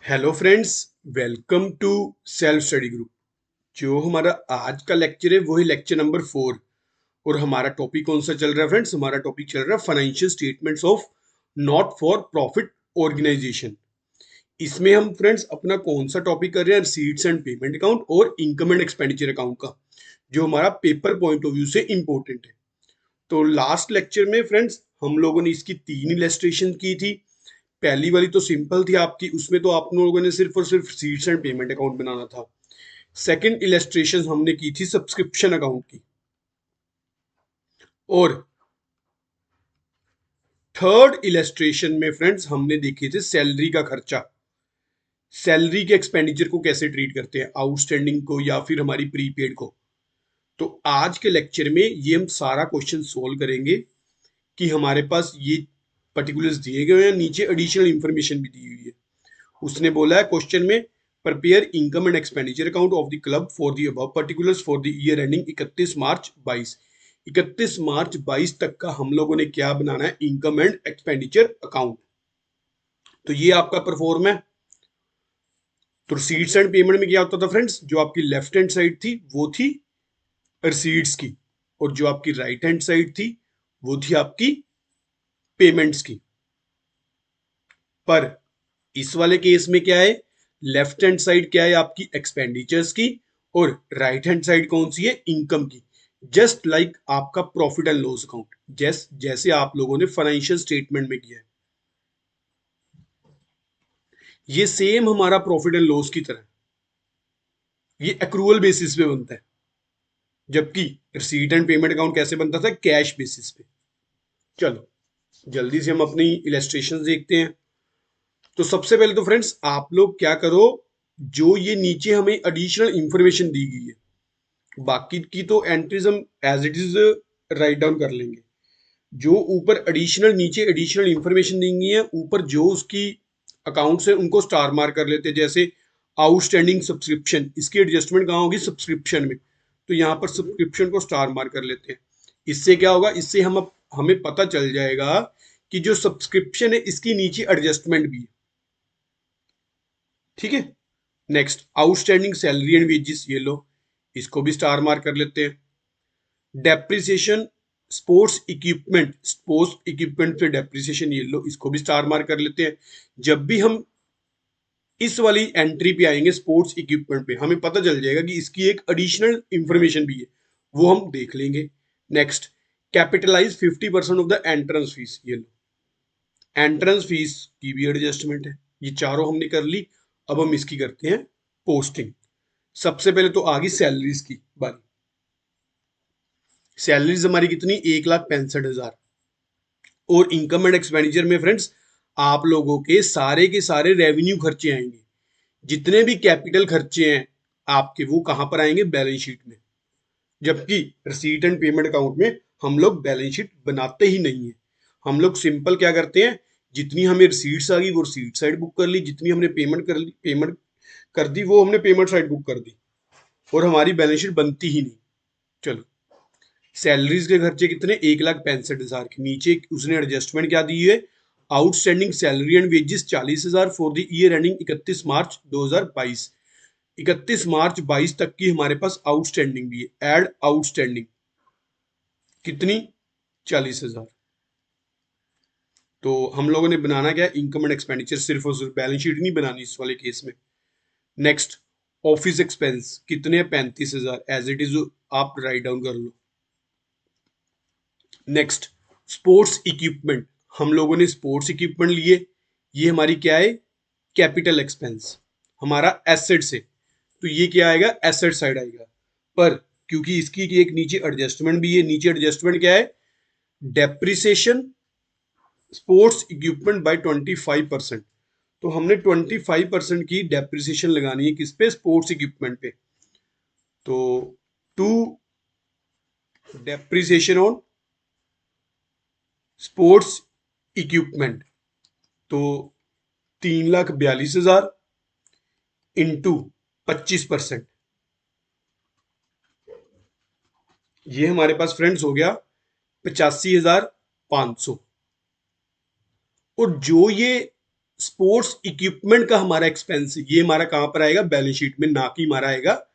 Hello friends, welcome to self study group. जो हमारा आज का लेक्चर है वो है लेक्चर नंबर 4। और हमारा टॉपिक कौन सा चल रहा है फ्रेंड्स? हमारा टॉपिक चल रहा है financial statements of not for profit organisation. इसमें हम फ्रेंड्स अपना कौन सा टॉपिक कर रहे हैं? रिसीट्स एंड पेमेंट अकाउंट और इनकम एंड एक्सपेंडिचर अकाउंट का, जो हमारा पेपर पॉइंट ऑफ व्यू से इंपॉर्टेंट है। तो लास्ट लेक्चर में फ्रेंड्स हम लोगों ने इसकी 3 इलेस्ट्रेशन की थी। पहली वाली तो सिंपल थी आपकी, उसमें तो आप लोगों ने सिर्फ और सिर्फ सीट्स एंड पेमेंट अकाउंट बनाना था। सेकंड इलेस्ट्रेशन हमने की थी सब्सक्रिप्शन अकाउंट की। और थर्ड इलेस्ट्रेशन में फ्रेंड्स हमने देखे थे सैलरी का खर्चा, सैलरी के एक्सपेंडिचर को कैसे ट्रीट करते हैं, आउटस्टैंडिंग को या फिर हमारी प्रीपेड को। तो आज के लेक्चर में ये हम सारा क्वेश्चन सोल्व करेंगे कि हमारे पास ये पर्टिकुलर्स दिए गए हैं, नीचे एडिशनल इंफॉर्मेशन भी दी हुई है। उसने बोला है क्वेश्चन में, prepare income and expenditure account of the club for the above particulars for the year ending 31 March 22। 31 March 22 तक का हम लोगों ने क्या बनाना है? Income and expenditure account. तो ये आपका परफॉर्म है। तो रिसीट्स एंड पेमेंट में क्या होता था फ्रेंड्स? जो आपकी लेफ्ट हैंड साइड थी वो थी रिसीट्स की, और जो आपकी राइट हैंड साइड थी वो थी आपकी पेमेंट्स की। पर इस वाले केस में क्या है? लेफ्ट हैंड साइड क्या है आपकी? एक्सपेंडिचर्स की, और राइट हैंड साइड कौन सी है? इनकम की। जस्ट लाइक आपका प्रॉफिट एंड लॉस अकाउंट, जैसे आप लोगों ने फाइनेंशियल स्टेटमेंट में किया है, ये सेम हमारा प्रॉफिट एंड लॉस की तरह, ये एक्रूअल बेसिस पे बनता है। जबकि रिसीट एंड पेमेंट अकाउंट कैसे बनता था? कैश बेसिस पे। चलो जल्दी से हम अपनी इलेस्ट्रेशन देखते हैं। तो सबसे पहले तो फ्रेंड्स आप लोग क्या करो, जो ये नीचे हमें एडिशनल इंफॉर्मेशन दी गई है, बाकी की तो एंट्रीज हम as it is write down कर लेंगे। जो ऊपर एडिशनल, नीचे एडिशनल इंफॉर्मेशन दी गई है, ऊपर जो उसकी अकाउंट्स है उनको स्टार मार्क कर लेते हैं। जैसे आउटस्टैंडिंग सब्सक्रिप्शन, इसकी एडजस्टमेंट कहाँ होगी? सब्सक्रिप्शन में। तो यहाँ पर सब्सक्रिप्शन को स्टार मार्क कर लेते हैं। इससे क्या होगा? इससे हमें पता चल जाएगा कि जो सब्सक्रिप्शन है इसकी नीचे एडजस्टमेंट भी है। ठीक है। Next, outstanding salary and wages, ये लो, इसको भी स्टार मार्क कर लेते हैं। डेप्रिसिएशन स्पोर्ट्स इक्विपमेंट पे डेप्रिसिएशन, ये लो, इसको भी स्टार मार्क कर लेते हैं। जब भी हम इस वाली एंट्री पे आएंगे स्पोर्ट्स इक्विपमेंट पे, हमें पता चल जाएगा कि इसकी एक एडिशनल इंफॉर्मेशन भी है, वो हम देख लेंगे। Next, capitalise 50% of the entrance fees, ये लो, एंट्रेंस फीस की भी एडजस्टमेंट है। ये चारों हमने कर ली। अब हम इसकी करते हैं पोस्टिंग। सबसे पहले तो आ गई सैलरीज की बारी। सैलरीज हमारी कितनी? 1,65,000। और इनकम एंड एक्सपेंडिचर में फ्रेंड्स आप लोगों के सारे रेवेन्यू खर्चे आएंगे। जितने भी कैपिटल खर्चे हैं आपके, वो कहां पर आएंगे? बैलेंस शीट में। जबकि रिसीट एंड पेमेंट अकाउंट में हम लोग बैलेंस शीट बनाते ही नहीं है। हम लोग सिंपल क्या करते हैं? जितनी हमें रिसीट्स आ गई वो रिसीट साइड बुक कर ली, जितनी हमने पेमेंट कर दी वो हमने पेमेंट साइड बुक कर दी, और हमारी बैलेंस शीट बनती ही नहीं। चलो, सैलरीज के खर्चे कितने? 1,65,000 के नीचे उसने एडजस्टमेंट क्या दी है? Outstanding salary and wages 40,000 for the year ending 31 March 2022। 31 March 22 तक की हमारे पास आउटस्टैंडिंग भी है। एड आउटस्टैंडिंग कितनी? 40,000। तो हम लोगों ने बनाना क्या है? इनकम एंड एक्सपेंडिचर, सिर्फ और सिर्फ बैलेंस शीट नहीं बनानी इस वाले केस में। नेक्स्ट, ऑफिस एक्सपेंस कितने? 35,000। एज इट इज आप राइट डाउन कर लो। नेक्स्ट, स्पोर्ट्स इक्विपमेंट, हम लोगों ने स्पोर्ट्स इक्विपमेंट लिए। ये हमारी क्या है? कैपिटल एक्सपेंस, हमारा एसेट से। तो ये क्या आएगा? एसेट साइड आएगा। पर क्योंकि इसकी एक नीचे एडजस्टमेंट भी है, नीचे एडजस्टमेंट क्या है? Depreciation sports equipment by 25%। तो हमने 25% की डेप्रिसिएशन लगानी है किस पे? स्पोर्ट्स इक्विपमेंट पे। तो to depreciation on sports equipment, तो 3,42,000 इंटू 25%, ये हमारे पास फ्रेंड्स हो गया 85,500। और जो ये स्पोर्ट्स इक्विपमेंट का हमारा एक्सपेंस, ये हमारा कहां पर आएगा, बैलेंस शीट में, ना कि हमारा आएगा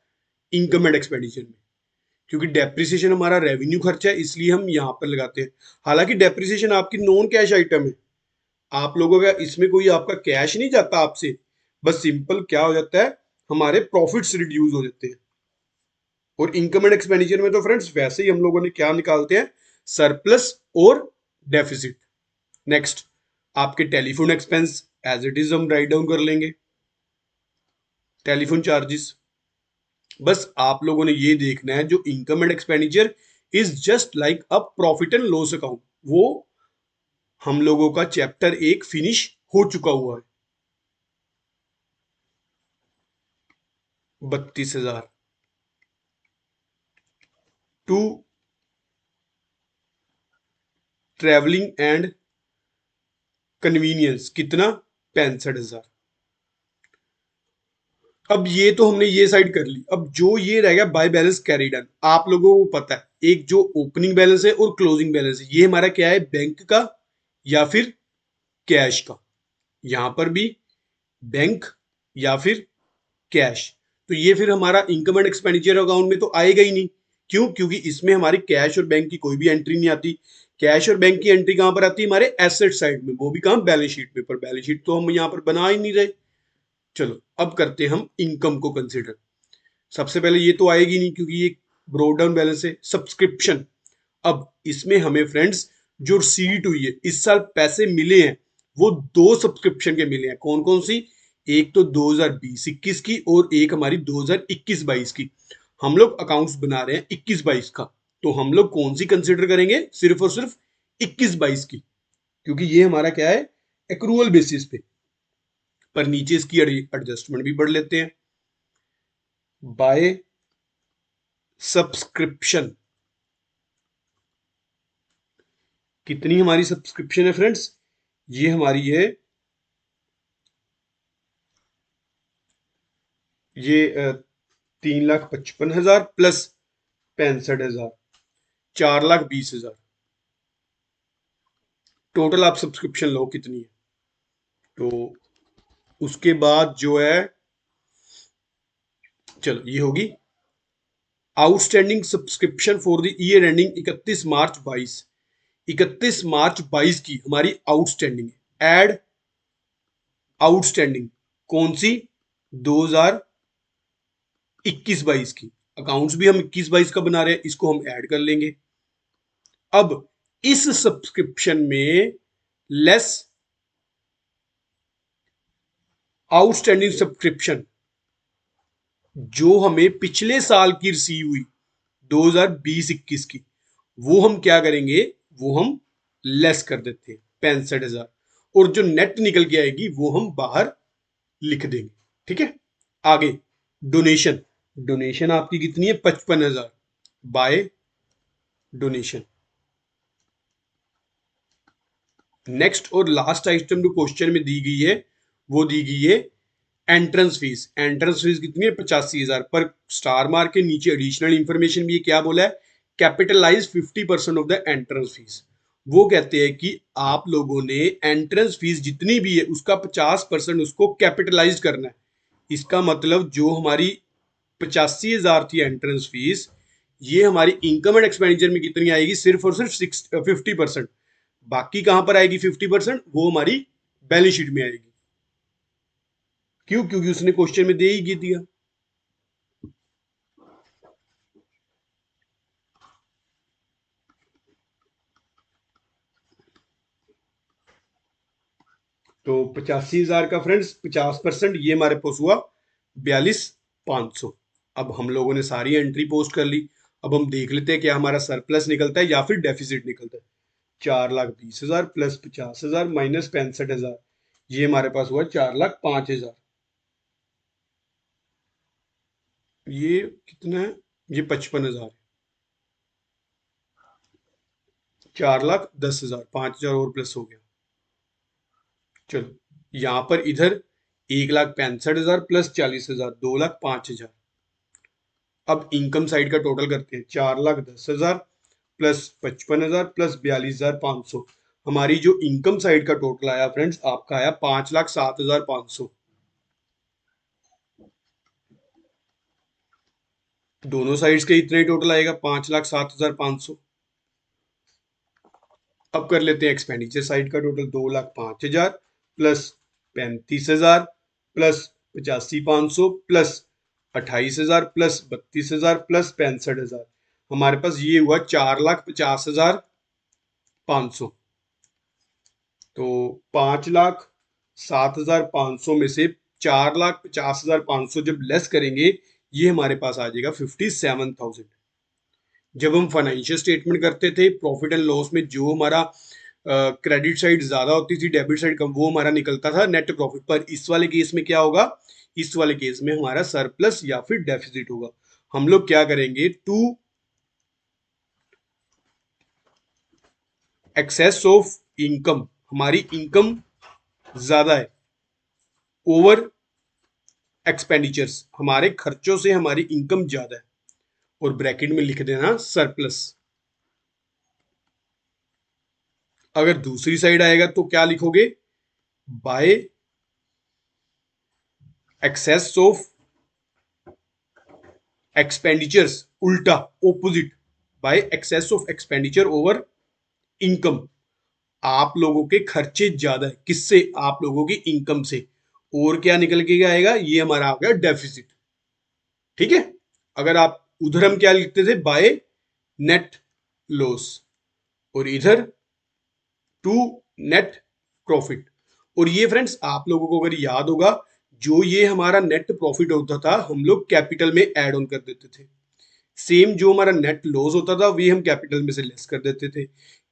इनकम एंड एक्सपेंडिचर में। क्योंकि डेप्रिसिएशन हमारा रेवेन्यू खर्चा है, इसलिए हम यहां पर लगाते हैं। हालांकि डेप्रिसिएशन आपकी नॉन कैश आइटम है, आप लोगों का इसमें कोई आपका कैश नहीं जाता आपसे, बस सिंपल क्या हो जाता है, हमारे प्रॉफिट्स रिड्यूस हो जाते हैं। और इनकम एंड एक्सपेंडिचर में तो फ्रेंड्स वैसे ही हम लोगों ने क्या निकालते हैं, सरप्लस और डेफिसिट। नेक्स्ट, आपके telephone expense as it is हम राइट डाउन कर लेंगे, टेलीफोन चार्जेस। बस आप लोगों ने ये देखना है, जो income and expenditure is just like a profit and loss account, वो हम लोगों का चैप्टर 1 फिनिश हो चुका हुआ है। 32,000 टू ट्रेवलिंग एंड कन्वीनियंस कितना, 65,000। अब ये तो हमने ये साइड कर ली। अब जो ये रह गया बाय बैलेंस कैरी डन, आप लोगों को पता है एक जो ओपनिंग बैलेंस है और क्लोजिंग बैलेंस है, ये हमारा क्या है, बैंक का या फिर कैश का। यहां पर भी बैंक या फिर कैश, तो ये फिर हमारा इनकम एंड एक्सपेंडिचर अकाउंट में तो आएगा ही नहीं। क्यों? क्योंकि इसमें हमारी कैश और बैंक की कोई भी एंट्री नहीं आती। कैश और बैंक की एंट्री कहां पर आती है, हमारे एसेट साइड में, वो भी कहां, बैलेंस शीट में। पर बैलेंस शीट तो हम यहां पर बना ही नहीं रहे। चलो अब करते हैं हम इनकम को कंसिडर। सबसे पहले ये तो आएगी नहीं क्योंकि ये ब्रोड डाउन बैलेंस है। सब्सक्रिप्शन, अब इसमें हमें फ्रेंड्स जो सीट हुई है, इस साल पैसे मिले हैं, वो दो सब्सक्रिप्शन के मिले हैं। कौन कौन सी, एक तो 2020-21 की और एक हमारी 2021-22 की। हम लोग अकाउंट्स बना रहे हैं 21-22 का, तो हम लोग कौन सी कंसिडर करेंगे, सिर्फ और सिर्फ 21-22 की, क्योंकि ये हमारा क्या है, एक्रूअल बेसिस पे। पर नीचे इसकी एडजस्टमेंट भी बढ़ लेते हैं, बाय सब्सक्रिप्शन। कितनी हमारी सब्सक्रिप्शन है फ्रेंड्स, ये हमारी है, ये 3,55,000 प्लस 65,000, 4,20,000। टोटल आप सब्सक्रिप्शन लो कितनी है, तो उसके बाद जो है, चलो ये होगी outstanding subscription for the year ending 31 March 22। 31 March 22 की हमारी आउटस्टैंडिंग है। एड आउटस्टैंडिंग कौन सी, 2021-22 की। अकाउंट्स भी हम 21-22 का बना रहे हैं, इसको हम ऐड कर लेंगे। अब इस सब्सक्रिप्शन में लेस आउटस्टैंडिंग सब्सक्रिप्शन जो हमें पिछले साल की रिसीव हुई 2020-21 की, वो हम क्या करेंगे, वो हम लेस कर देते हैं 65,000, और जो नेट निकल के आएगी वो हम बाहर लिख देंगे। ठीक है, आगे डोनेशन। डोनेशन आपकी कितनी है, 55,000 बाय डोनेशन। नेक्स्ट और लास्ट आइटम जो क्वेश्चन में दी गई है, वो दी गई है एंट्रेंस फीस। एंट्रेंस फीस कितनी है, 85,000। पर स्टार मार्क के नीचे एडिशनल इंफॉर्मेशन भी क्या बोला है, capitalise 50% of the entrance fees. वो कहते हैं कि आप लोगों ने एंट्रेंस फीस जितनी भी है उसका 50% उसको कैपिटलाइज करना है। इसका मतलब जो हमारी 85,000 थी एंट्रेंस फीस, ये हमारी इनकम एंड एक्सपेंडिचर में कितनी आएगी, सिर्फ और सिर्फ 50%। बाकी कहां पर आएगी 50%, वो हमारी बैलेंस शीट में आएगी। क्यों? क्योंकि उसने क्वेश्चन में दे ही दिया। तो 85,000 का फ्रेंड्स 50%, ये हमारे पास हुआ 42,500। अब हम लोगों ने सारी एंट्री पोस्ट कर ली। अब हम देख लेते हैं क्या हमारा सरप्लस निकलता है या फिर डेफिसिट निकलता है। 4,20,000 प्लस 50,000 माइनस 65,000, ये हमारे पास हुआ 4,05,000। ये कितना है, ये 55,000। 4,10,000, 5,000 और प्लस हो गया। चलो यहां पर इधर 1,65,000 प्लस 40,000, 2,05,000। अब इनकम साइड का टोटल करते हैं, 4,10,000 प्लस 55,000 प्लस 42,500। हमारी जो इनकम साइड का टोटल आया फ्रेंड्स, आपका आया 5,07,500। दोनों साइड्स के इतना ही टोटल आएगा 5,07,500। अब कर लेते हैं एक्सपेंडिचर साइड का total, 2,05,000 plus 35,000 plus 85,500 plus 28,000 plus 32,000 plus 65,000। हमारे पास ये हुआ 4,50,500। तो 5,07,500 में से 4,50,500 जब लेस करेंगे, ये हमारे पास आ जाएगा 57,000। जब हम फाइनेंशियल स्टेटमेंट करते थे प्रॉफिट एंड लॉस में, जो हमारा क्रेडिट साइड ज्यादा होती थी, डेबिट साइड कम, वो हमारा निकलता था नेट प्रॉफिट। पर इस वाले केस में क्या होगा, इस वाले केस में हमारा सरप्लस या फिर डेफिसिट होगा। हम लोग क्या करेंगे, टू एक्सेस ऑफ इनकम, हमारी इनकम ज्यादा है ओवर एक्सपेंडिचर्स, हमारे खर्चों से हमारी इनकम ज्यादा है, और ब्रैकेट में लिख देना सरप्लस। अगर दूसरी साइड आएगा तो क्या लिखोगे, बाय एक्सेस ऑफ एक्सपेंडिचर्स, उल्टा opposite, bye access of expenditure over income. आप लोगों के खर्चे ज्यादा है, किससे, आप लोगों की इनकम से, और क्या निकल के आएगा, ये हमारा आ गया डेफिसिट। ठीक है। अगर आप उधर हम क्या लिखते थे, बाय नेट लॉस, और इधर टू नेट प्रॉफिट। और ये फ्रेंड्स आप लोगों को अगर याद होगा, जो ये हमारा नेट प्रॉफिट होता था हम लोग कैपिटल में ऐड ऑन कर देते थे, सेम जो हमारा नेट लॉस होता था वही हम कैपिटल में से लेस कर देते थे।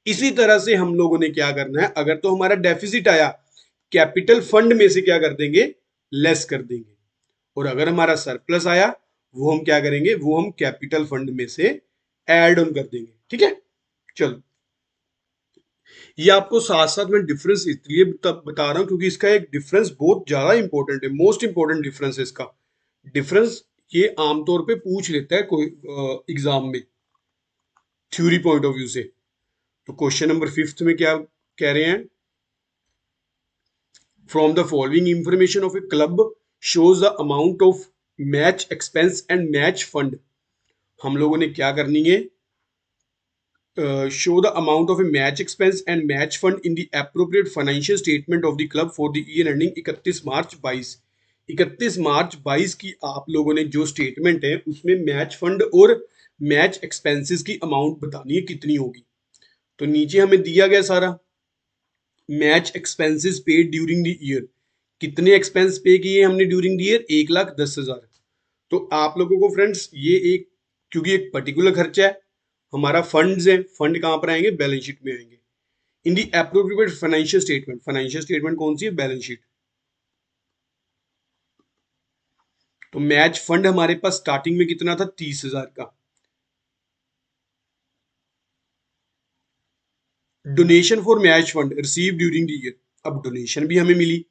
इसी तरह से हम लोगों ने क्या करना है, अगर तो हमारा डेफिसिट आया, कैपिटल फंड में से क्या कर देंगे, लेस कर देंगे। और अगर हमारा सरप्लस आया, वो हम क्या करेंगे, वो हम कैपिटल फंड में से ऐड ऑन कर देंगे। ठीक है। चलो, ये आपको साथ साथ में डिफरेंस इसलिए बता रहा हूं क्योंकि इसका एक डिफरेंस बहुत ज्यादा इंपॉर्टेंट है, मोस्ट इंपॉर्टेंट डिफरेंस है इसका। डिफरेंस ये आमतौर पे पूछ लेता है कोई एग्जाम में, थ्योरी पॉइंट ऑफ व्यू से। तो क्वेश्चन नंबर 5 में क्या कह रहे हैं, from the following information of A club shows the amount of match expense and match fund. हम लोगों ने क्या करनी है, show the amount of a match expense and match fund in the appropriate financial statement of the club for the year ending 31 March 22। 31 March 22 की आप लोगों ने जो स्टेटमेंट है उसमें मैच फंड और मैच एक्सपेंसेस की अमाउंट बतानी है कितनी होगी। तो नीचे हमें दिया गया सारा match expenses paid during the year, कितने एक्सपेंस पे किए हमने ड्यूरिंग द ईयर, 1,10,000। तो आप लोगों को फ्रेंड्स ये एक, क्योंकि एक पर्टिकुलर खर्चा है, हमारा फंड्स है, फंड कहां पर आएंगे, बैलेंस शीट में आएंगे। In the appropriate financial statement, financial statement कौन सी है, बैलेंस शीट। तो मैच फंड हमारे पास स्टार्टिंग में कितना था, 30,000 का। Donation for match fund receive during the year, अब डोनेशन भी हमें मिली,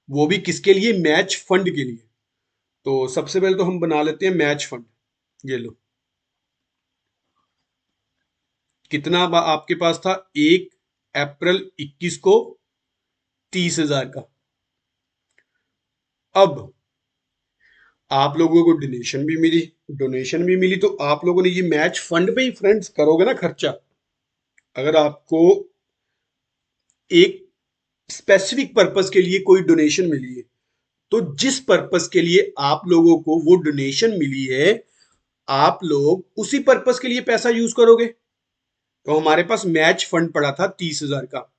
वो भी किसके लिए, मैच फंड के लिए। तो सबसे पहले तो हम बना लेते हैं मैच फंड। ये लो, कितना आपके पास था, 1 अप्रैल 21 को 30,000 का। अब आप लोगों को डोनेशन भी मिली, तो आप लोगों ने ये मैच फंड पे ही फ्रेंड्स करोगे ना खर्चा। अगर आपको एक स्पेसिफिक पर्पस के लिए कोई डोनेशन मिली है, तो जिस पर्पस के लिए आप लोगों को वो डोनेशन मिली है, आप लोग उसी पर्पस के लिए पैसा यूज करोगे। तो हमारे पास मैच फंड पड़ा था 30,000 का,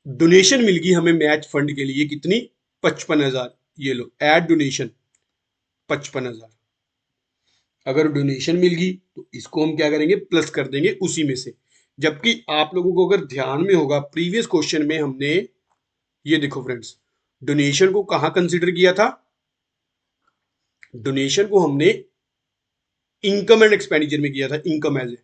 डोनेशन मिल गई हमें मैच फंड के लिए कितनी, 55,000। ये लो एड डोनेशन 55,000। अगर डोनेशन मिल गई तो इसको हम क्या करेंगे, प्लस कर देंगे उसी में से। जबकि आप लोगों को अगर ध्यान में होगा, प्रीवियस क्वेश्चन में हमने ये देखो फ्रेंड्स, डोनेशन को कहां कंसिडर किया था, डोनेशन को हमने इनकम एंड एक्सपेंडिचर में किया था, इनकम एज ए।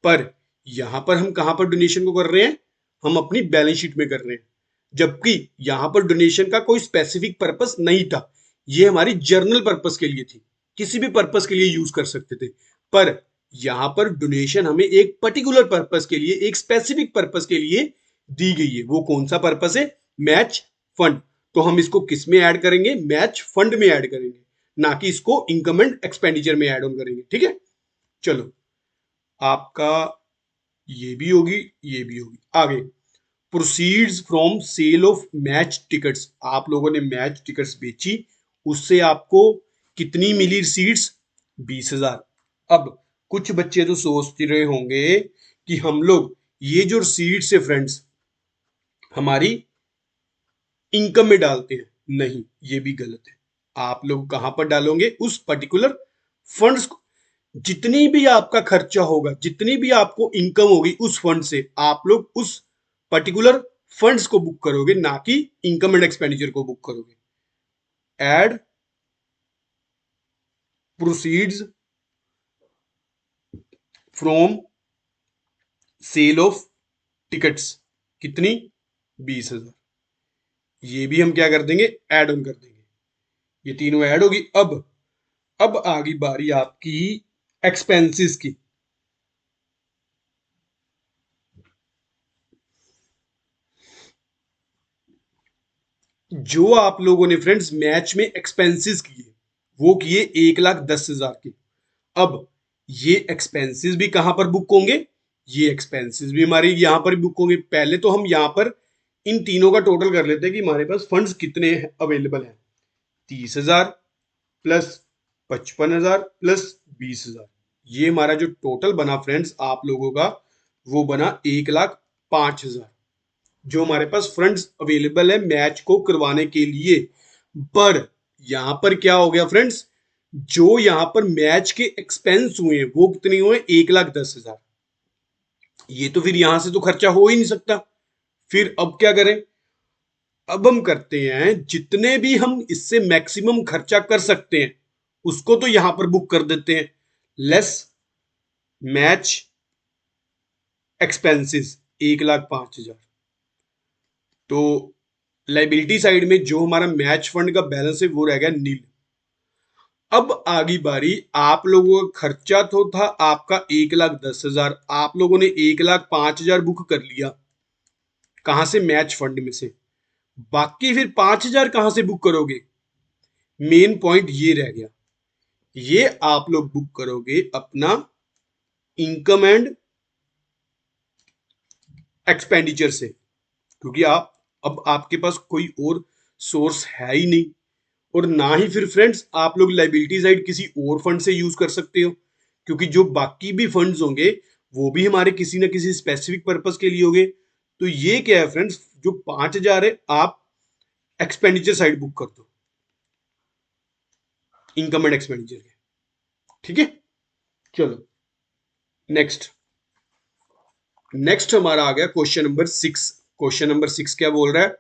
पर यहां पर हम कहां पर डोनेशन को कर रहे हैं, हम अपनी बैलेंस शीट में कर रहे हैं। जबकि यहां पर डोनेशन का कोई स्पेसिफिक पर्पस नहीं था, ये हमारी जर्नल पर्पस के लिए थी, किसी भी पर्पस के लिए यूज कर सकते थे। पर यहां पर डोनेशन हमें एक पर्टिकुलर पर्पस के लिए, एक स्पेसिफिक पर्पस के लिए दी गई है। वो कौन सा पर्पस है? Match fund. तो हम इसको किस में ऐड करेंगे? मैच फंड में ऐड करेंगे, ना कि इसको इनकम एंड एक्सपेंडिचर में ऐड ऑन करेंगे। ठीक है, चलो आपका ये भी होगी, ये भी होगी। आगे, proceeds from sale of match tickets. आप लोगों ने मैच टिकट्स बेची, उससे आपको कितनी मिली रिसीट्स? 20,000। अब कुछ बच्चे तो सोच रहे होंगे कि हम लोग ये जो रिसीट्स है फ्रेंड्स हमारी इनकम में डालते हैं। नहीं, ये भी गलत है। आप लोग कहां पर डालोगे? उस पर्टिकुलर फंड्स को। जितनी भी आपका खर्चा होगा, जितनी भी आपको इनकम होगी उस फंड से, आप लोग उस पर्टिकुलर फंड्स को बुक करोगे, ना कि इनकम एंड एक्सपेंडिचर को बुक करोगे। Add proceeds from sale of tickets, कितनी? 20,000। ये भी हम क्या कर देंगे? ऐड ऑन कर देंगे। ये तीनों ऐड होगी। अब आ गई बारी आपकी एक्सपेंसेस की। जो आप लोगों ने फ्रेंड्स मैच में एक्सपेंसेस किए, वो किए 1,10,000 के। अब ये एक्सपेंसेस भी कहां पर बुक होंगे? ये एक्सपेंसेस भी हमारे यहां पर बुक होंगे। पहले तो हम यहां पर इन तीनों का टोटल कर लेते हैं कि हमारे पास फंड्स कितने अवेलेबल हैं। 30,000 प्लस 55,000 प्लस 20,000, ये हमारा जो टोटल बना फ्रेंड्स आप लोगों का, वो बना 1,05,000 जो हमारे पास फंड्स अवेलेबल है मैच को करवाने के लिए। पर यहां पर क्या हो गया फ्रेंड्स? जो यहां पर मैच के एक्सपेंस हुए वो कितने हुए? 1,10,000। ये तो फिर यहां से तो खर्चा हो ही नहीं सकता। फिर अब क्या करें? अब हम करते हैं, जितने भी हम इससे मैक्सिमम खर्चा कर सकते हैं उसको तो यहां पर बुक कर देते हैं। Less match expenses 1,05,000। तो लाइबिलिटी साइड में जो हमारा मैच फंड का बैलेंस है वो रह गया नील। अब आगी बारी, आप लोगों का खर्चा तो था आपका 1,10,000, आप लोगों ने 1,05,000 बुक कर लिया। कहां से? मैच फंड में से। बाकी फिर 5,000 कहां से बुक करोगे? मेन पॉइंट ये रह गया। ये आप लोग बुक करोगे अपना इनकम एंड एक्सपेंडिचर से, क्योंकि आप अब आपके पास कोई और सोर्स है ही नहीं। और ना ही फिर फ्रेंड्स आप लोग लाइबिलिटी साइड किसी और फंड से यूज कर सकते हो, क्योंकि जो बाकी भी फंड्स होंगे वो भी हमारे किसी ना किसी स्पेसिफिक पर्पस के लिए होंगे। तो ये क्या है फ्रेंड्स, जो 5,000 है आप एक्सपेंडिचर साइड बुक कर दो, इनकम एंड एक्सपेंडिचर के। ठीक है, चलो नेक्स्ट। नेक्स्ट हमारा आ गया क्वेश्चन नंबर 6। क्वेश्चन नंबर 6 क्या बोल रहा है?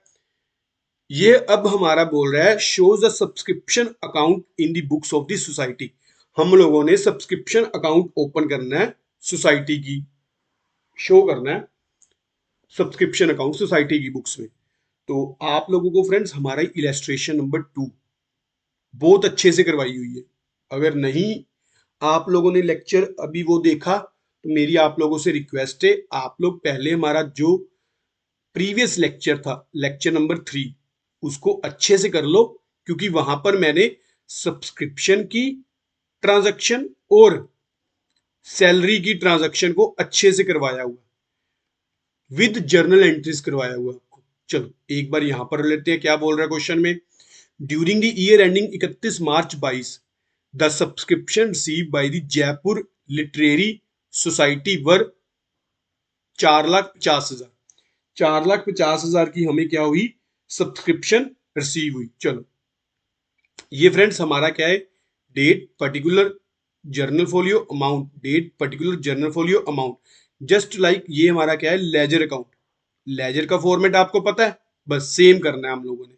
ये अब हमारा बोल रहा है shows the subscription account in the books of the society. हम लोगों ने सब्सक्रिप्शन अकाउंट ओपन करना है सोसाइटी की, शो करना है सब्सक्रिप्शन अकाउंट सोसाइटी की बुक्स में। तो आप लोगों को फ्रेंड्स हमारा इलेस्ट्रेशन नंबर 2 बहुत अच्छे से करवाई हुई है। अगर नहीं आप लोगों ने लेक्चर अभी वो देखा तो मेरी आप लोगों से रिक्वेस्ट है, आप लोग पहले हमारा जो प्रीवियस लेक्चर था, लेक्चर नंबर 3, उसको अच्छे से कर लो, क्योंकि वहां पर मैंने सब्सक्रिप्शन की ट्रांजैक्शन और सैलरी की ट्रांजैक्शन को अच्छे से करवाया हुआ, विद जर्नल एंट्रीज करवाया हुआ आपको। चलो एक बार यहां पर लेते हैं क्या बोल रहा है क्वेश्चन में। During the year ending 31 March 22, the subscription receive by the Jaipur literary society were 4,50,000। 4,50,000 की हमें क्या हुई? सब्सक्रिप्शन रिसीव हुई। चलो ये फ्रेंड्स हमारा क्या है? Date particular journal folio amount, date particular journal folio amount. Just like ये हमारा क्या है? Ledger account. लेजर का फॉर्मेट आपको पता है, बस सेम करना है हम लोगों ने।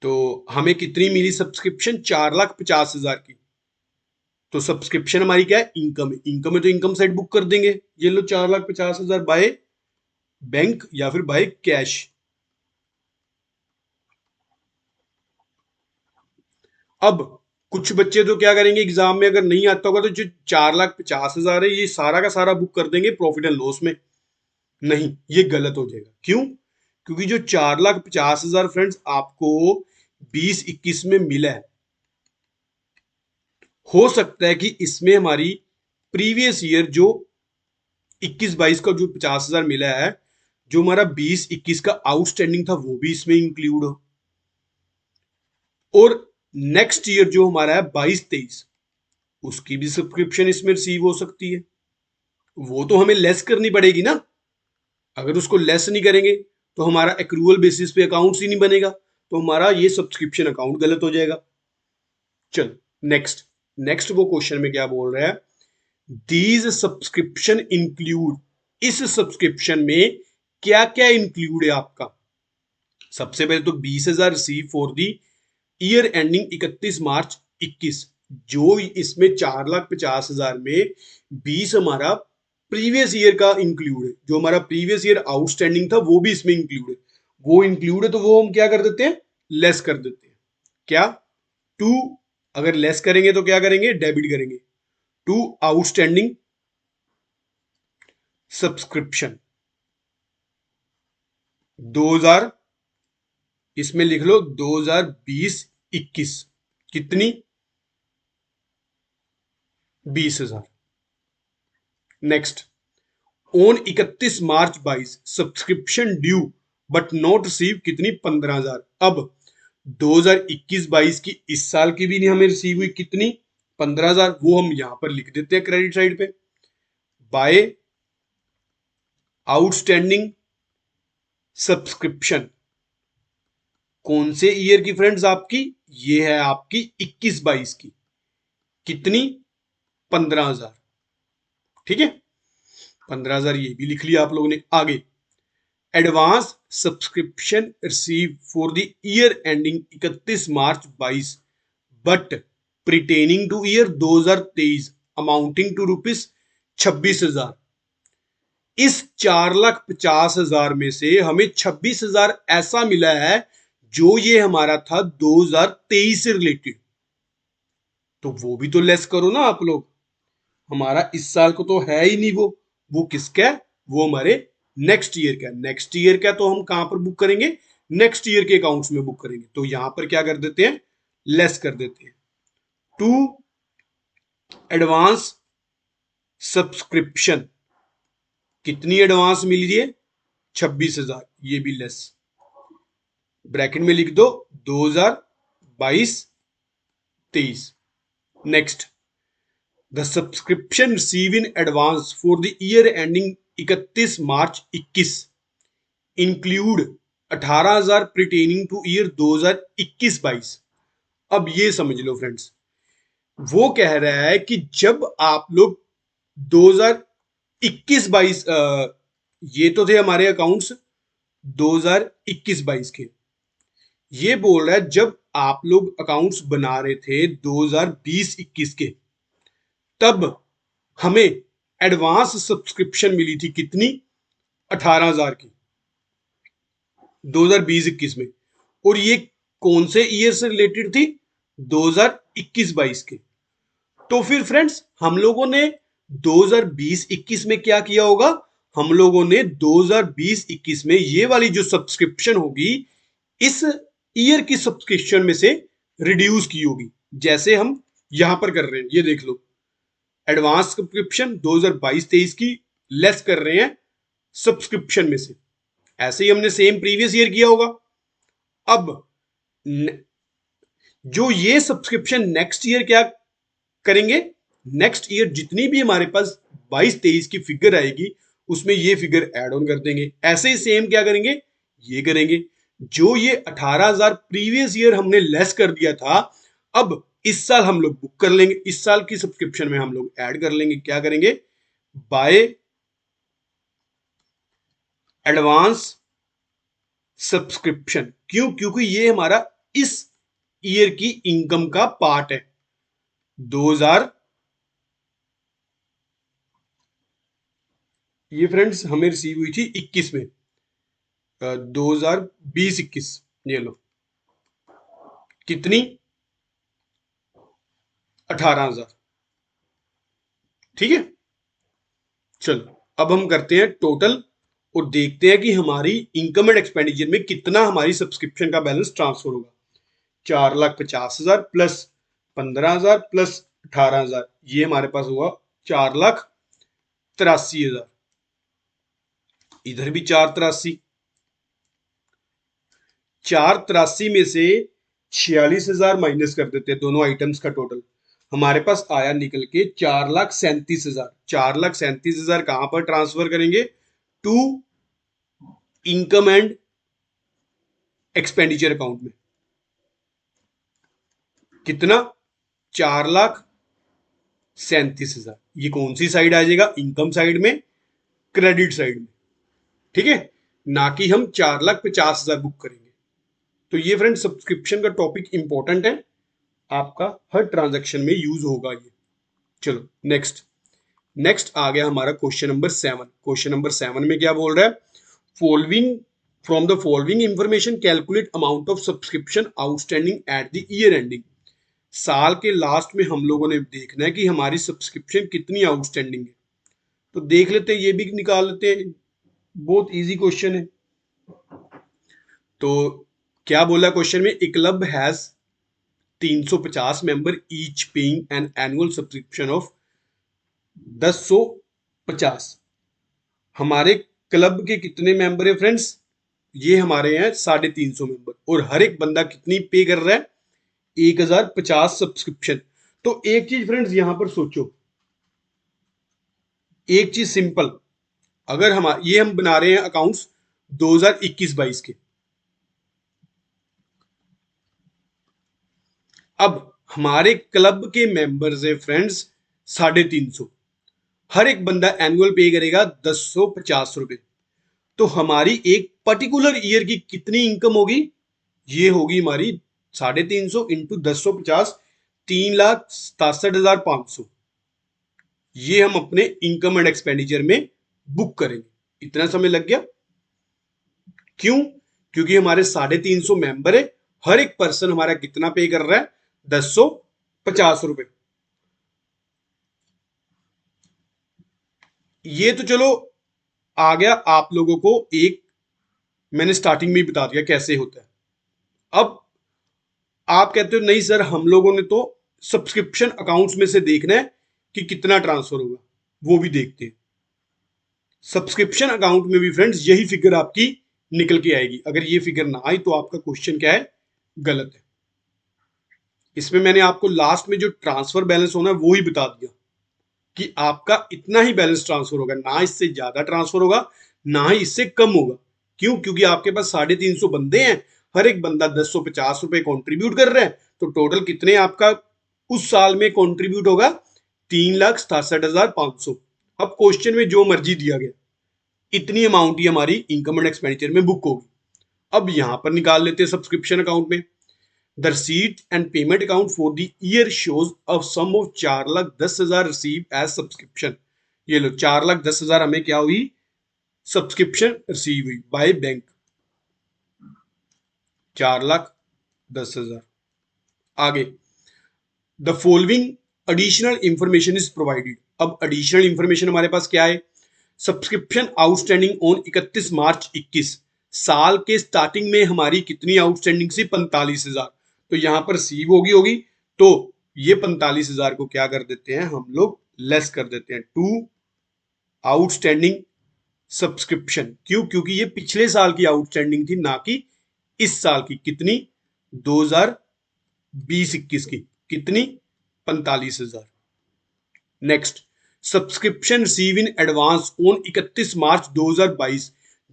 तो हमें कितनी मिली सब्सक्रिप्शन? 4,50,000 की। तो सब्सक्रिप्शन हमारी क्या है? इनकम है। इनकम है तो इनकम साइड बुक कर देंगे। ये लो 4,50,000 बाय बैंक या फिर बाय कैश। अब कुछ बच्चे तो क्या करेंगे, एग्जाम में अगर नहीं आता होगा तो जो 4,50,000 है ये सारा का सारा बुक कर देंगे प्रॉफिट एंड लॉस में। नहीं, ये गलत हो जाएगा। क्यों? क्योंकि जो 4,50,000 फ्रेंड्स आपको 20-21 में मिला है, हो सकता है कि इसमें हमारी प्रीवियस ईयर जो 21-22 का जो 50,000 मिला है, जो हमारा 20-21 का आउटस्टैंडिंग था वो भी इसमें इंक्लूड हो, और नेक्स्ट ईयर जो हमारा है 22-23 उसकी भी सब्सक्रिप्शन इसमें रिसीव हो सकती है। वो तो हमें लेस करनी पड़ेगी ना। अगर उसको लेस नहीं करेंगे तो हमारा एक्रूअल बेसिस पे अकाउंट ही नहीं बनेगा, तो हमारा ये सब्सक्रिप्शन अकाउंट गलत हो जाएगा। चलो नेक्स्ट, नेक्स्ट वो क्वेश्चन में क्या बोल रहा है, दीज सब्सक्रिप्शन इंक्लूड, इस सब्सक्रिप्शन में क्या क्या इंक्लूड है आपका। सबसे पहले तो 20,000 receive for the year ending 31 March 21, जो इसमें 4,50,000 में 20 हमारा प्रीवियस ईयर का इंक्लूड है, जो हमारा प्रीवियस ईयर आउटस्टैंडिंग था वो भी इसमें इंक्लूड है। वो इंक्लूड है तो वो हम क्या कर देते हैं, लेस कर देते हैं। क्या? टू, अगर लेस करेंगे तो क्या करेंगे, डेबिट करेंगे टू आउटस्टैंडिंग सब्सक्रिप्शन 2000, इसमें लिख लो 2020-21 कितनी, 20,000। Next, on 31 March 22 subscription due but not receive कितनी, 15,000। अब 2021-22 की इस साल की भी नहीं हमें रिसीव हुई, कितनी, 15,000। वो हम यहां पर लिख देते हैं क्रेडिट साइड पे, बाय आउटस्टैंडिंग सब्सक्रिप्शन। कौन से ईयर की फ्रेंड्स आपकी, ये है आपकी 21-22 की, कितनी, 15,000। ठीक है, 15,000 ये भी लिख लिया आप लोगों ने। आगे, advance subscription receive for the year ending 31 March 22 but pertaining to year 2023 amounting to rupees 26,000। इस 4,50,000 में से हमें 26,000 ऐसा मिला है जो ये हमारा था 2023 से रिलेटेड, तो वो भी तो लेस करो ना आप लोग। हमारा इस साल को तो है ही नहीं, वो किसका है, वो हमारे नेक्स्ट ईयर का। नेक्स्ट ईयर का तो हम कहां पर बुक करेंगे, नेक्स्ट ईयर के अकाउंट्स में बुक करेंगे, तो यहां पर क्या कर देते हैं, लेस कर देते हैं। टू एडवांस सब्सक्रिप्शन, कितनी एडवांस मिल रही है, 26,000, ये भी लेस, ब्रैकेट में लिख दो 2022-23। Next, the subscription receive in advance for the year ending 31 March 21 include 18,000 pertaining to year 2021-22। अब ये समझ लो फ्रेंड्स, वो कह रहा है कि जब आप लोग 2021-22, ये तो थे हमारे अकाउंट्स 2021-22 के, ये बोल रहा है जब आप लोग अकाउंट्स बना रहे थे 2020-21 के, तब हमें एडवांस सब्सक्रिप्शन मिली थी कितनी, 18,000 की 2020-21 में, और ये कौन से ईयर से रिलेटेड थी, 2021-22 के। तो फिर फ्रेंड्स हम लोगों ने 2020-21 में क्या किया होगा, हम लोगों ने 2020-21 में ये वाली जो सब्सक्रिप्शन होगी इस ईयर की सब्सक्रिप्शन में से रिड्यूस की होगी, जैसे हम यहां पर कर रहे हैं। ये देख लो, एडवांस सब्सक्रिप्शन 2022-23 की लेस कर रहे हैं सब्सक्रिप्शन में से, ऐसे ही हमने सेम प्रीवियस ईयर किया होगा। अब जो ये सब्सक्रिप्शन नेक्स्ट ईयर क्या करेंगे, नेक्स्ट ईयर जितनी भी हमारे पास 22-23 की फिगर आएगी उसमें ये फिगर ऐड ऑन कर देंगे। ऐसे ही सेम क्या करेंगे, ये करेंगे, जो ये 18,000 प्रीवियस ईयर हमने लेस कर दिया था, अब इस साल हम लोग बुक कर लेंगे, इस साल की सब्सक्रिप्शन में हम लोग ऐड कर लेंगे। क्या करेंगे, बाय एडवांस सब्सक्रिप्शन। क्यों? क्योंकि ये हमारा इस ईयर की इनकम का पार्ट है। 2000, ये फ्रेंड्स हमें रिसीव हुई थी 21 में, 2020-21, ये लो कितनी, 18,000। ठीक है, चलो अब हम करते हैं टोटल और देखते हैं कि हमारी इनकम एंड एक्सपेंडिचर में कितना हमारी सब्सक्रिप्शन का बैलेंस ट्रांसफर होगा। 4,50,000 प्लस 15,000 प्लस 18,000, ये हमारे पास हुआ 4,83,000। इधर भी 4,83, 4,83 में से 46,000 माइनस कर देते हैं दोनों आइटम्स का टोटल। हमारे पास आया निकल के 4,37,000। 4,37,000 कहां पर ट्रांसफर करेंगे? To income and expenditure account में। कितना? 4,37,000। ये कौन सी साइड आ जाएगा? इनकम साइड में, क्रेडिट साइड में। ठीक है, ना कि हम 4,50,000 बुक करेंगे। तो ये फ्रेंड सब्सक्रिप्शन का टॉपिक इंपॉर्टेंट है, आपका हर ट्रांजैक्शन में यूज होगा ये। चलो नेक्स्ट, नेक्स्ट आ गया हमारा क्वेश्चन नंबर 7। क्वेश्चन नंबर 7 में क्या बोल रहा है? Following from the following information calculate amount of subscription outstanding at the year ending. साल के लास्ट में हम लोगों ने देखना है कि हमारी सब्सक्रिप्शन कितनी आउटस्टैंडिंग है। तो देख लेते हैं, ये भी निकाल लेते हैं, बहुत इजी क्वेश्चन है। तो क्या बोला क्वेश्चन में? A club has 350 member each paying an annual subscription of 1050। हमारे क्लब के कितने मेंबर है फ्रेंड्स? ये हमारे हैं 350 मेंबर, और हर एक बंदा कितनी पे कर रहा है? 1,050 सब्सक्रिप्शन। तो एक चीज फ्रेंड्स यहां पर सोचो, एक चीज सिंपल, अगर हम ये हम बना रहे हैं अकाउंट्स 2021-22 के। अब हमारे क्लब के मेंबर्स है फ्रेंड्स 350, हर एक बंदा एनुअल पे करेगा 1050 रुपए। तो हमारी एक पर्टिकुलर ईयर की कितनी इनकम होगी? ये होगी हमारी 350 इंटू 1050, 3,67,500। ये हम अपने इनकम एंड एक्सपेंडिचर में बुक करेंगे। इतना समय लग गया, क्यों? क्योंकि हमारे 350 मेंबर है, हर एक पर्सन हमारा कितना पे कर रहा है? 1050 रुपए। ये तो चलो आ गया आप लोगों को, एक मैंने स्टार्टिंग में ही बता दिया कैसे होता है। अब आप कहते हो नहीं सर, हम लोगों ने तो सब्सक्रिप्शन अकाउंट्स में से देखना है कि कितना ट्रांसफर होगा, वो भी देखते हैं। सब्सक्रिप्शन अकाउंट में भी फ्रेंड्स यही फिगर आपकी निकल के आएगी। अगर ये फिगर ना आई तो आपका क्वेश्चन क्या है? गलत है। इसमें मैंने आपको लास्ट में जो ट्रांसफर बैलेंस होना है वो ही बता दिया कि आपका इतना ही बैलेंस ट्रांसफर होगा, ना इससे ज्यादा ट्रांसफर होगा ना ही इससे कम होगा। क्यों? क्योंकि आपके पास 350 बंदे हैं, हर एक बंदा 1050 रुपए कॉन्ट्रीब्यूट कर रहा है। तो टोटल कितने आपका उस साल में कॉन्ट्रीब्यूट होगा? 3,67,500। अब क्वेश्चन में जो मर्जी दिया गया, इतनी अमाउंट ही हमारी इनकम एंड एक्सपेंडिचर में बुक होगी। अब यहां पर निकाल लेते हैं सब्सक्रिप्शन अकाउंट में। The receipt and payment account for the year shows a sum of 4,10,000 receive as subscription. ये लो 4,10,000 हमें क्या हुई? सब्सक्रिप्शन रिसीव हुई बाय बैंक, 4,10,000। आगे, the following additional information is provided. अब एडिशनल इंफॉर्मेशन हमारे पास क्या है? Subscription outstanding on 31 March 21। साल के स्टार्टिंग में हमारी कितनी आउटस्टैंडिंग सी? 45,000। तो यहां पर सी होगी तो ये 45,000 को क्या कर देते हैं हम लोग? लेस कर देते हैं टू आउटस्टैंडिंग सब्सक्रिप्शन। क्यों? क्योंकि ये पिछले साल की आउटस्टैंडिंग थी, ना कि इस साल की। कितनी? 2020-21 की। कितनी? 45,000। Next, subscription receive in advance on 31 मार्च 2022।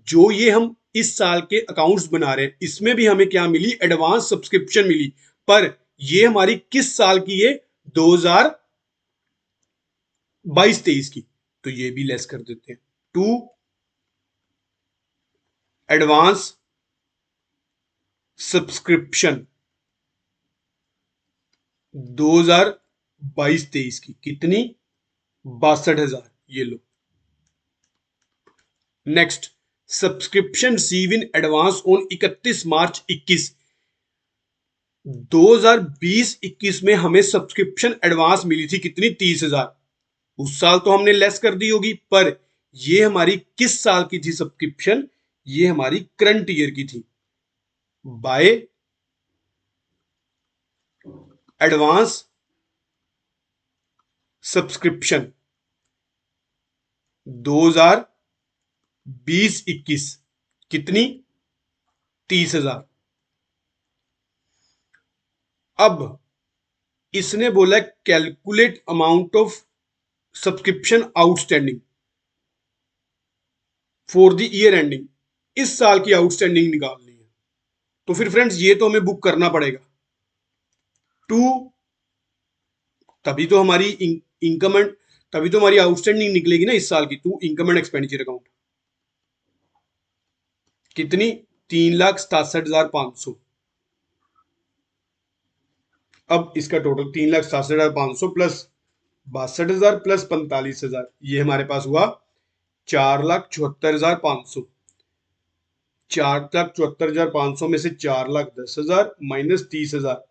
जो ये हम इस साल के अकाउंट्स बना रहे हैं, इसमें भी हमें क्या मिली? एडवांस सब्सक्रिप्शन मिली। पर ये हमारी किस साल की है? 2022-23 की। तो ये भी लेस कर देते हैं टू एडवांस सब्सक्रिप्शन 2022-23 की। कितनी? 62,000। ये लो। Next, subscription receive in advance on 31 March 21। 2020-21 में हमें सब्सक्रिप्शन एडवांस मिली थी कितनी? 30,000। उस साल तो हमने लेस कर दी होगी, पर ये हमारी किस साल की थी सब्सक्रिप्शन? ये हमारी करंट ईयर की थी। बाय एडवांस सब्सक्रिप्शन 2020-21 कितनी? 30,000। अब इसने बोला calculate amount of subscription outstanding for the year ending. इस साल की आउटस्टैंडिंग निकालनी है। तो फिर फ्रेंड्स ये तो हमें बुक करना पड़ेगा टू, तभी तो हमारी इनकम एंड तभी तो हमारी आउटस्टैंडिंग निकलेगी ना इस साल की। To income and expenditure account कितनी? 3,67,500। अब इसका टोटल 3,67,500 प्लस 62,000 प्लस 45,000, ये हमारे पास हुआ 4,74,500। 4,74,500 में से 4,10,000 माइनस 30,000,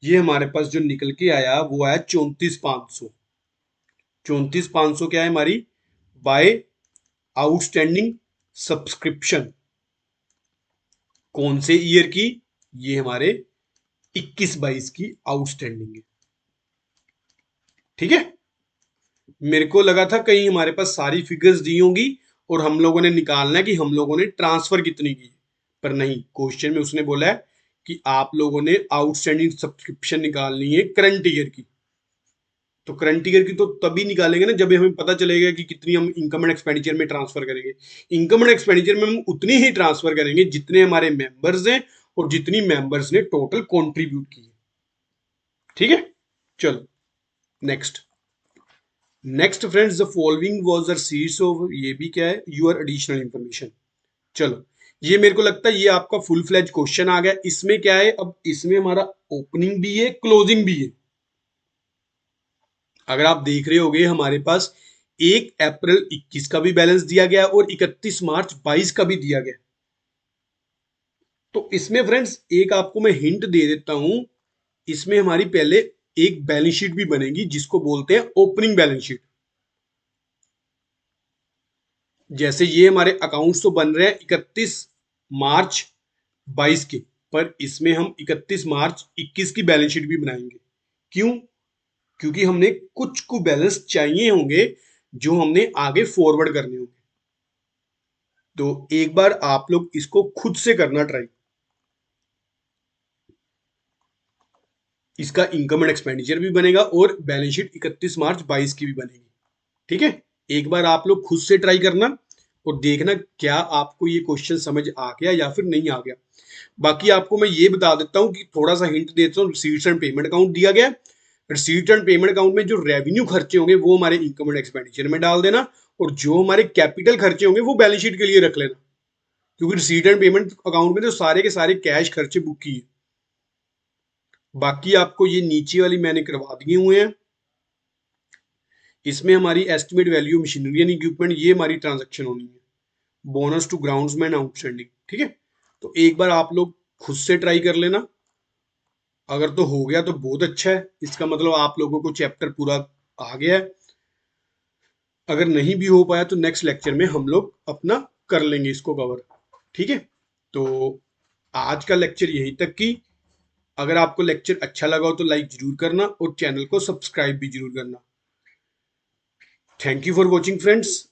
ये हमारे पास जो निकल के आया वो आया 34,500। 34,500 क्या है हमारी? By outstanding subscription. कौन से ईयर की? ये हमारे 21-22 की आउटस्टैंडिंग है। ठीक है। मेरे को लगा था कहीं हमारे पास सारी फिगर्स दी होंगी और हम लोगों ने निकालना है कि हम लोगों ने ट्रांसफर कितनी की, पर नहीं। क्वेश्चन में उसने बोला है कि आप लोगों ने आउटस्टैंडिंग सब्सक्रिप्शन निकालनी है करंट ईयर की। तो करंट ईयर की तो तभी निकालेंगे ना जब हमें पता चलेगा कि कितनी हम इनकम एंड एक्सपेंडिचर में ट्रांसफर करेंगे। इनकम एंड एक्सपेंडिचर में हम उतनी ही ट्रांसफर करेंगे जितने हमारे मेंबर्स हैं और जितनी मेंबर्स ने टोटल कंट्रीब्यूट की है। ठीक है, चलो next. Next friends, the following was the series of, ये भी क्या है? Your additional information. चलो, ये मेरे को लगता है ये आपका फुल फ्लैज क्वेश्चन आ गया। इसमें क्या है? अब इसमें हमारा ओपनिंग भी है, क्लोजिंग भी है। अगर आप देख रहे होगे हमारे पास 1 अप्रैल 21 का भी बैलेंस दिया गया और 31 मार्च 22 का भी दिया गया। तो इसमें फ्रेंड्स एक आपको मैं हिंट दे देता हूं, इसमें हमारी पहले एक बैलेंस शीट भी बनेगी जिसको बोलते हैं ओपनिंग बैलेंस शीट। जैसे ये हमारे अकाउंट्स तो बन रहे हैं 31 मार्च 22 के, पर इसमें हम 31 मार्च 21 की बैलेंस शीट भी बनाएंगे। क्यों? क्योंकि हमने कुछ को बैलेंस चाहिए होंगे जो हमने आगे फॉरवर्ड करने होंगे। तो एक बार आप लोग इसको खुद से करना ट्राई। इसका इनकम एंड एक्सपेंडिचर भी बनेगा और बैलेंस शीट 31 मार्च 22 की भी बनेगी। ठीक है, एक बार आप लोग खुद से ट्राई करना और देखना क्या आपको ये क्वेश्चन समझ आ गया या फिर नहीं आ गया। बाकी आपको मैं ये बता देता हूँ कि थोड़ा सा हिंट देता हूँ, रिसीट्स एंड पेमेंट अकाउंट दिया गया है। रिसीट एंड पेमेंट अकाउंट में जो रेवेन्यू खर्चे होंगे वो हमारे इनकम एंड एक्सपेंडिचर में डाल देना, और जो हमारे कैपिटल खर्चे होंगे वो बैलेंस शीट के लिए रख लेना, क्योंकि रिसीट एंड पेमेंट अकाउंट में तो सारे के सारे कैश खर्चे बुक किए। बाकी आपको ये नीचे वाली मैंने करवा दिए हुए हैं। इसमें हमारी estimate value machinery and equipment, ये हमारी ट्रांजैक्शन होनी है। Bonus to groundsman outstanding. ठीक है, तो एक बार आप लोग खुद से ट्राई कर लेना। अगर तो हो गया तो बहुत अच्छा है, इसका मतलब आप लोगों को चैप्टर पूरा आ गया है। अगर नहीं भी हो पाया तो नेक्स्ट लेक्चर में हम लोग अपना कर लेंगे इसको कवर। ठीक है, तो आज का लेक्चर यहीं तक की। अगर आपको लेक्चर अच्छा लगा हो तो लाइक जरूर करना और चैनल को सब्सक्राइब भी जरूर करना। Thank you for watching friends.